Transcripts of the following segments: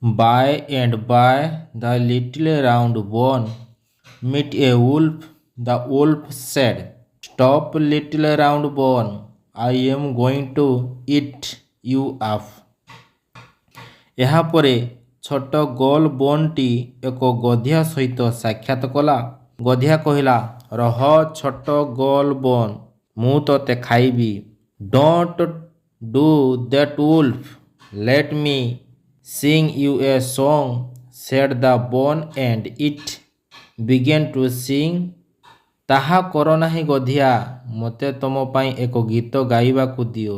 By and by the little round bone met a wolf. The wolf said, "Stop, little round bone. I am going to eat you up." ଏହାପରେ ଛୋଟ ଗୋଲ ବୋନ୍ଟି ଏକ ଗଧିଆ ସହିତ ସାକ୍ଷାତ କଲା। ଗଧିଆ କହିଲା, ରହ ଛୋଟ ଗୋଲ ବୋନ୍, ମୁଁ ତୋତେ ଖାଇବି। Don't do that wolf. Let me sing you a song, said the bone, and it began to sing. ତାହା କର ନାହିଁ ଗଧିଆ, ମୋତେ ତୁମ ପାଇଁ ଏକ ଗୀତ ଗାଇବାକୁ ଦିଅ।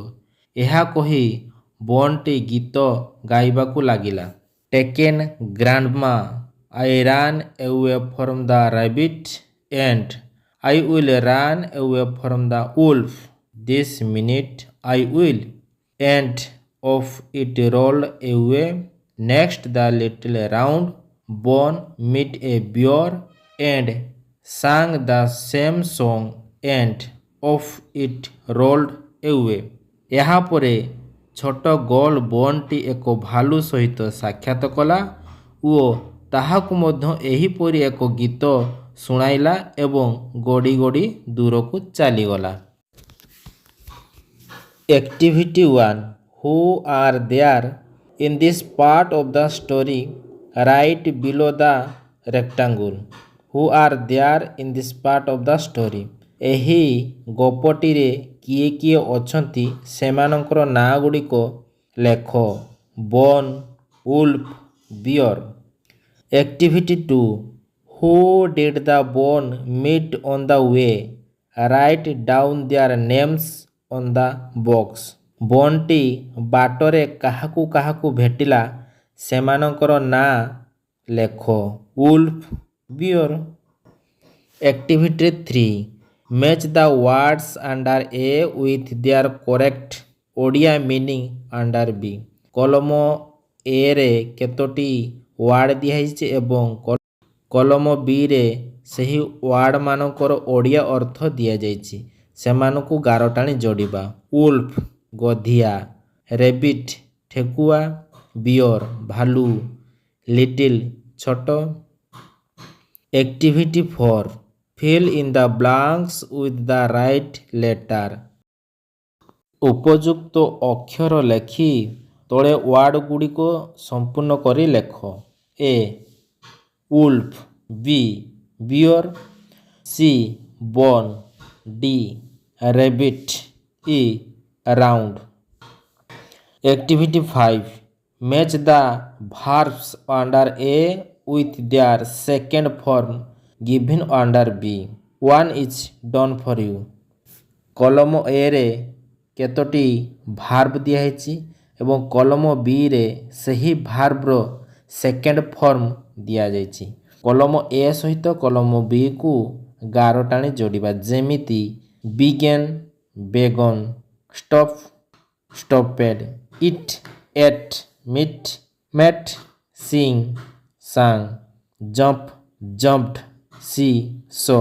ଏହା କହି ବୋନ୍ଟି ଗୀତ ଗାଇବାକୁ ଲାଗିଲା। Taken grandma, I ran away from the rabbit, and I will run away from the wolf. This minute I will. And off it rolled away. Next the little round bone met a bear and sang the same song, and off it rolled away. ଏହାପରେ ଛୋଟ ଗୋଲ ବୋନ୍ଟି ଏକ ଭାଲୁ ସହିତ ସାକ୍ଷାତ କଲା ଓ ତାହାକୁ ମଧ୍ୟ ଏହିପରି ଏକ ଗୀତ ଶୁଣାଇଲା ଏବଂ ଗଡ଼ି ଗଡ଼ି ଦୂରକୁ ଚାଲିଗଲା। Activity 1. Who are there in this part of the story? Write below the rectangle. Who are there in this part of the story? ଏହି ଗପଟିରେ କିଏ କିଏ ଅଛନ୍ତି ସେମାନଙ୍କର ନାଁ ଗୁଡ଼ିକ ଲେଖ। Bon, wolf, bear. Activity 2. Who did the bone meet on the way? Write down their names on the box. ବୋନ୍ଟି ବାଟରେ କାହାକୁ କାହାକୁ ଭେଟିଲା ସେମାନଙ୍କର ନାଁ ଲେଖ। Wolf, bear. Activity 3. Match the words under A with their correct Odia meaning under B. କଲମ Aରେ କେତୋଟି ୱାର୍ଡ଼ ଦିଆହେଇଛି ଏବଂ କଲମ Bରେ ସେହି ୱାର୍ଡ଼ମାନଙ୍କର ଓଡ଼ିଆ ଅର୍ଥ ଦିଆଯାଇଛି। ସେମାନଙ୍କୁ ଗାରଟାଣି ଯୋଡ଼ିବା। ଉଲ୍ଫ ଗଧିଆ, ରେବିଟ୍ ଠେକୁଆ, ବିୟର୍ ଭାଲୁ, ଲିଟିଲ୍ ଛୋଟ। Activity 4. Fill in the blanks with the right letter. ଉପଯୁକ୍ତ ଅକ୍ଷର ଲେଖି ତଳେ ୱାର୍ଡ଼ ଗୁଡ଼ିକ ସମ୍ପୂର୍ଣ୍ଣ କରି ଲେଖ। A. Wolf, B. Bear, C. Bone, D. Rabbit, E. Round. Activity 5. Match the verbs under A with their second form given under B. One is done for you. କଲମ Aରେ କେତୋଟି ଭାର୍ବ ଦିଆହେଇଛି ଏବଂ କଲମ Bରେ ସେହି ଭାର୍ବର ସେକେଣ୍ଡ ଫର୍ମ ଦିଆଯାଇଛି। କଲମ A ସହିତ କଲମ Bକୁ ଗାରଟାଣି ଯୋଡ଼ିବା, ଯେମିତି ବିଗେନ୍, ବେଗନ୍, ଷ୍ଟପ୍, ଷ୍ଟପେଡ୍, ଇଟ୍, ଏଟ୍, ମିଟ୍, ମେଟ୍, ସିଂ, ସାଙ୍ଗ, ଜମ୍ପ, ଜମ୍ପଡ୍, ସି, ସୋ।